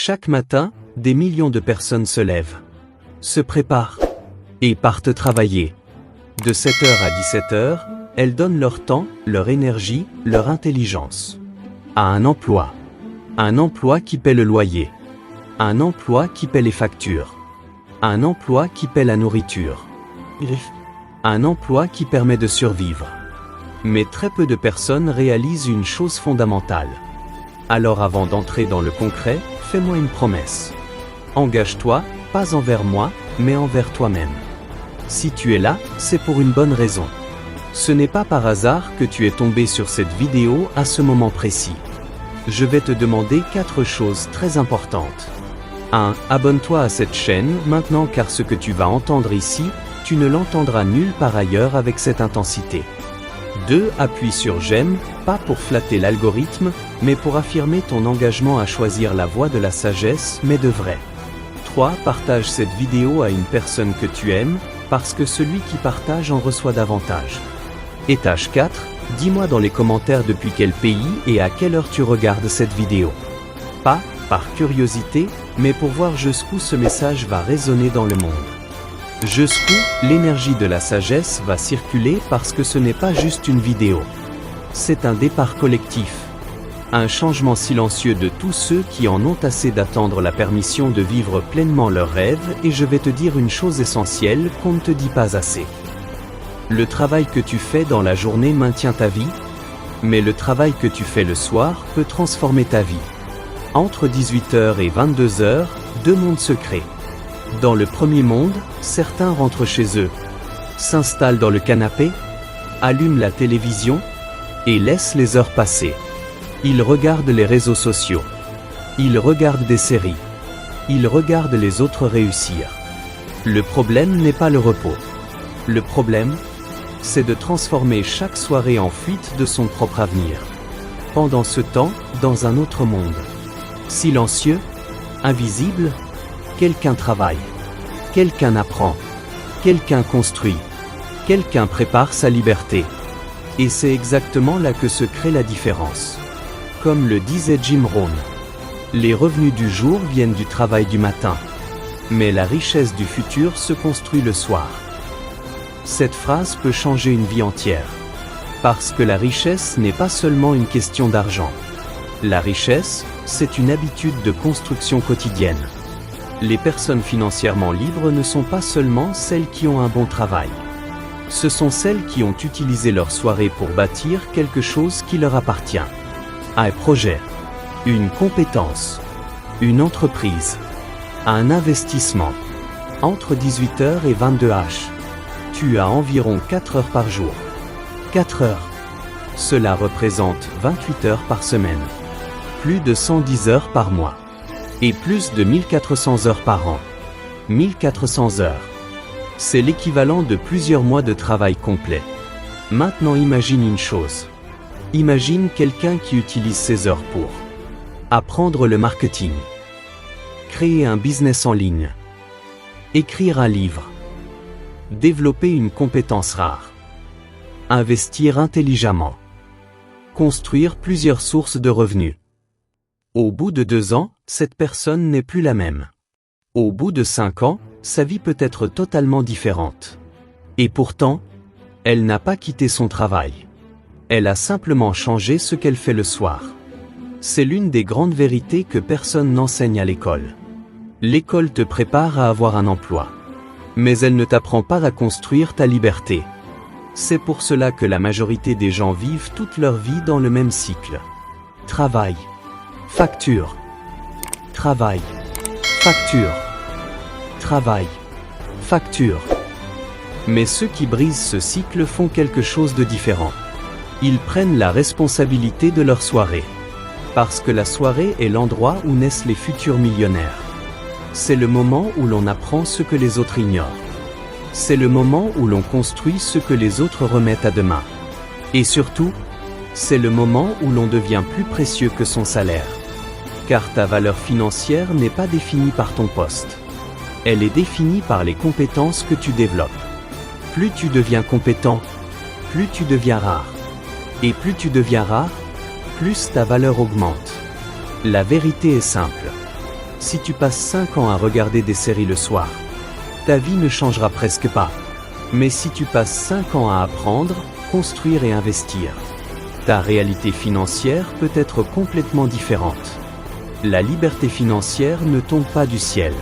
Chaque matin, des millions de personnes se lèvent, se préparent et partent travailler. De 7h à 17h, elles donnent leur temps, leur énergie, leur intelligence à un emploi. Un emploi qui paie le loyer. Un emploi qui paie les factures. Un emploi qui paie la nourriture. Un emploi qui permet de survivre. Mais très peu de personnes réalisent une chose fondamentale. Alors avant d'entrer dans le concret, fais-moi une promesse. Engage-toi, pas envers moi, mais envers toi-même. Si tu es là, c'est pour une bonne raison. Ce n'est pas par hasard que tu es tombé sur cette vidéo à ce moment précis. Je vais te demander 4 choses très importantes. 1. Abonne-toi à cette chaîne maintenant car ce que tu vas entendre ici, tu ne l'entendras nulle part ailleurs avec cette intensité. 2. Appuie sur j'aime, pas pour flatter l'algorithme, mais pour affirmer ton engagement à choisir la voie de la sagesse, mais de vrai. 3. Partage cette vidéo à une personne que tu aimes, parce que celui qui partage en reçoit davantage. Étage 4. Dis-moi dans les commentaires depuis quel pays et à quelle heure tu regardes cette vidéo. Pas par curiosité, mais pour voir jusqu'où ce message va résonner dans le monde. Jusqu'où l'énergie de la sagesse va circuler parce que ce n'est pas juste une vidéo. C'est un départ collectif. Un changement silencieux de tous ceux qui en ont assez d'attendre la permission de vivre pleinement leurs rêves et je vais te dire une chose essentielle qu'on ne te dit pas assez. Le travail que tu fais dans la journée maintient ta vie, mais le travail que tu fais le soir peut transformer ta vie. Entre 18h et 22h, 2 mondes se créent. Dans le premier monde, certains rentrent chez eux, s'installent dans le canapé, allument la télévision et laissent les heures passer. Ils regardent les réseaux sociaux. Ils regardent des séries. Ils regardent les autres réussir. Le problème n'est pas le repos. Le problème, c'est de transformer chaque soirée en fuite de son propre avenir. Pendant ce temps, dans un autre monde. Silencieux, invisible, quelqu'un travaille. Quelqu'un apprend. Quelqu'un construit. Quelqu'un prépare sa liberté. Et c'est exactement là que se crée la différence. Comme le disait Jim Rohn. Les revenus du jour viennent du travail du matin. Mais la richesse du futur se construit le soir. Cette phrase peut changer une vie entière. Parce que la richesse n'est pas seulement une question d'argent. La richesse, c'est une habitude de construction quotidienne. Les personnes financièrement libres ne sont pas seulement celles qui ont un bon travail. Ce sont celles qui ont utilisé leur soirée pour bâtir quelque chose qui leur appartient. Un projet, une compétence, une entreprise, un investissement. Entre 18h et 22h, tu as environ 4 heures par jour. 4 heures. Cela représente 28 heures par semaine. Plus de 110 heures par mois. Et plus de 1400 heures par an. 1400 heures. C'est l'équivalent de plusieurs mois de travail complet. Maintenant imagine une chose. Imagine quelqu'un qui utilise ces heures pour apprendre le marketing, créer un business en ligne, écrire un livre, développer une compétence rare, investir intelligemment, construire plusieurs sources de revenus. Au bout de 2 ans, cette personne n'est plus la même. Au bout de 5 ans, sa vie peut être totalement différente. Et pourtant, elle n'a pas quitté son travail. Elle a simplement changé ce qu'elle fait le soir. C'est l'une des grandes vérités que personne n'enseigne à l'école. L'école te prépare à avoir un emploi. Mais elle ne t'apprend pas à construire ta liberté. C'est pour cela que la majorité des gens vivent toute leur vie dans le même cycle. Travail. Facture. Travail. Facture. Travail. Facture. Mais ceux qui brisent ce cycle font quelque chose de différent. Ils prennent la responsabilité de leur soirée. Parce que la soirée est l'endroit où naissent les futurs millionnaires. C'est le moment où l'on apprend ce que les autres ignorent. C'est le moment où l'on construit ce que les autres remettent à demain. Et surtout, c'est le moment où l'on devient plus précieux que son salaire. Car ta valeur financière n'est pas définie par ton poste. Elle est définie par les compétences que tu développes. Plus tu deviens compétent, plus tu deviens rare. Et plus tu deviens rare, plus ta valeur augmente. La vérité est simple. Si tu passes 5 ans à regarder des séries le soir, ta vie ne changera presque pas. Mais si tu passes 5 ans à apprendre, construire et investir, ta réalité financière peut être complètement différente. La liberté financière ne tombe pas du ciel.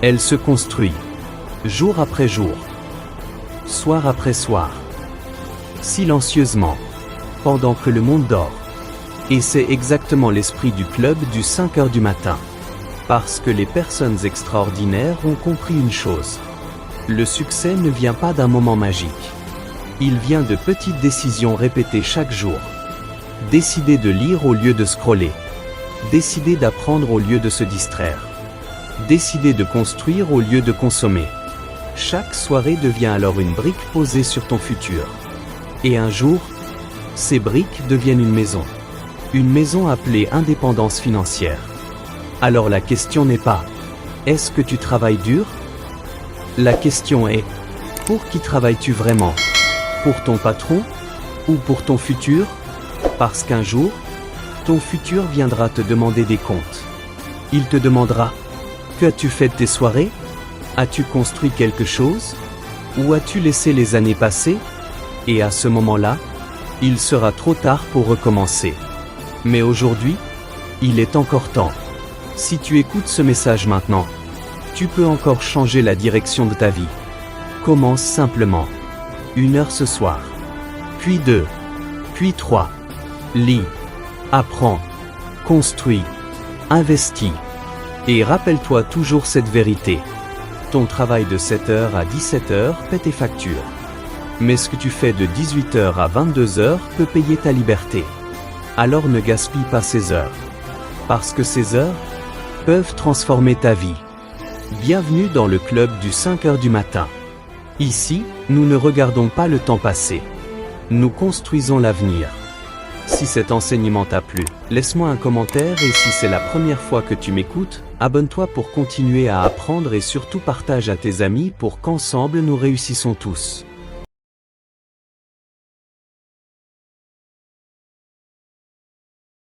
Elle se construit, jour après jour, soir après soir, silencieusement, pendant que le monde dort. Et c'est exactement l'esprit du club du 5 heures du matin. Parce que les personnes extraordinaires ont compris une chose. Le succès ne vient pas d'un moment magique. Il vient de petites décisions répétées chaque jour. Décider de lire au lieu de scroller. Décider d'apprendre au lieu de se distraire. Décider de construire au lieu de consommer. Chaque soirée devient alors une brique posée sur ton futur. Et un jour, ces briques deviennent une maison. Une maison appelée indépendance financière. Alors la question n'est pas « Est-ce que tu travailles dur ?» La question est « Pour qui travailles-tu vraiment ? Pour ton patron ou pour ton futur ? Parce qu'un jour, ton futur viendra te demander des comptes. Il te demandera « Qu'as-tu fait de tes soirées ? As-tu construit quelque chose ? Ou as-tu laissé les années passer ?» Et à ce moment-là, il sera trop tard pour recommencer. Mais aujourd'hui, il est encore temps. Si tu écoutes ce message maintenant, tu peux encore changer la direction de ta vie. Commence simplement. 1 heure ce soir. Puis 2. Puis 3. Lis. Apprends. Construis. Investis. Et rappelle-toi toujours cette vérité. Ton travail de 7h à 17h paie tes factures. Mais ce que tu fais de 18h à 22h peut payer ta liberté. Alors ne gaspille pas ces heures. Parce que ces heures peuvent transformer ta vie. Bienvenue dans le club du 5 heures du matin. Ici, nous ne regardons pas le temps passé. Nous construisons l'avenir. Si cet enseignement t'a plu, laisse-moi un commentaire et si c'est la première fois que tu m'écoutes, abonne-toi pour continuer à apprendre et surtout partage à tes amis pour qu'ensemble nous réussissons tous.